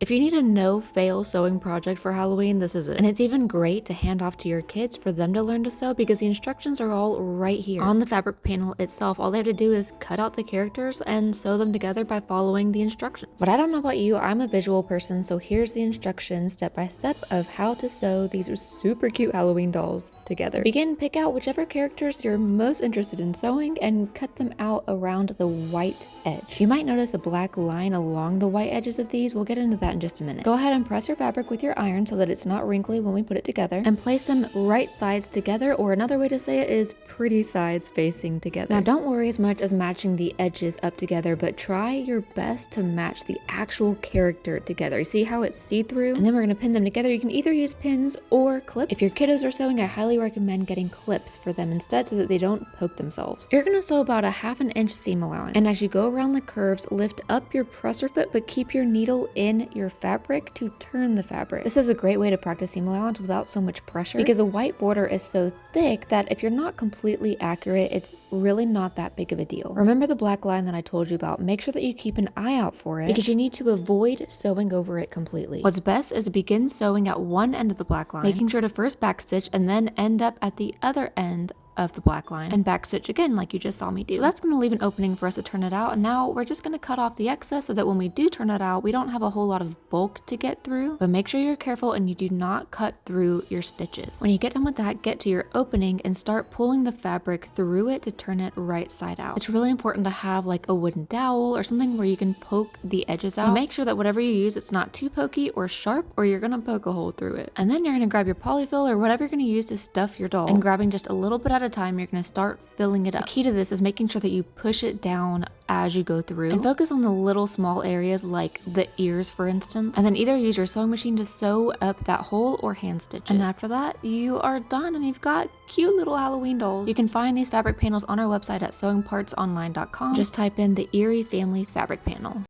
If you need a no-fail sewing project for Halloween, this is it. And it's even great to hand off to your kids for them to learn to sew because the instructions are all right here. On the fabric panel itself, all they have to do is cut out the characters and sew them together by following the instructions. But I don't know about you, I'm a visual person, so here's the instructions step by step of how to sew these super cute Halloween dolls together. To begin, pick out whichever characters you're most interested in sewing and cut them out around the white edge. You might notice a black line along the white edges of these. We'll get into that in just a minute. Go ahead and press your fabric with your iron so that it's not wrinkly when we put it together, and place them right sides together, or another way to say it is pretty sides facing together. Now don't worry as much as matching the edges up together, but try your best to match the actual character together. You see how it's see-through? And then we're going to pin them together. You can either use pins or clips. If your kiddos are sewing, I highly recommend getting clips for them instead so that they don't poke themselves. You're going to sew about a 1/2 inch seam allowance, and as you go around the curves, lift up your presser foot but keep your needle in your fabric to turn the fabric. This is a great way to practice seam allowance without so much pressure because a white border is so thick that if you're not completely accurate, it's really not that big of a deal. Remember the black line that I told you about? Make sure that you keep an eye out for it because you need to avoid sewing over it completely. What's best is to begin sewing at one end of the black line, making sure to first backstitch and then end up at the other end of the black line and backstitch again like you just saw me do. So that's going to leave an opening for us to turn it out, and now we're just going to cut off the excess so that when we do turn it out, we don't have a whole lot of bulk to get through. But make sure you're careful and you do not cut through your stitches. When you get done with that, get to your opening and start pulling the fabric through it to turn it right side out. It's really important to have like a wooden dowel or something where you can poke the edges out. And make sure that whatever you use, it's not too pokey or sharp, or you're going to poke a hole through it. And then you're going to grab your polyfill or whatever you're going to use to stuff your doll, and grabbing just a little bit at a time, you're going to start filling it up. The key to this is making sure that you push it down as you go through and focus on the little small areas like the ears, for instance, and then either use your sewing machine to sew up that hole or hand stitch it. And after that, you are done and you've got cute little Halloween dolls. You can find these fabric panels on our website at sewingpartsonline.com. Just type in the Eerie Family fabric panel.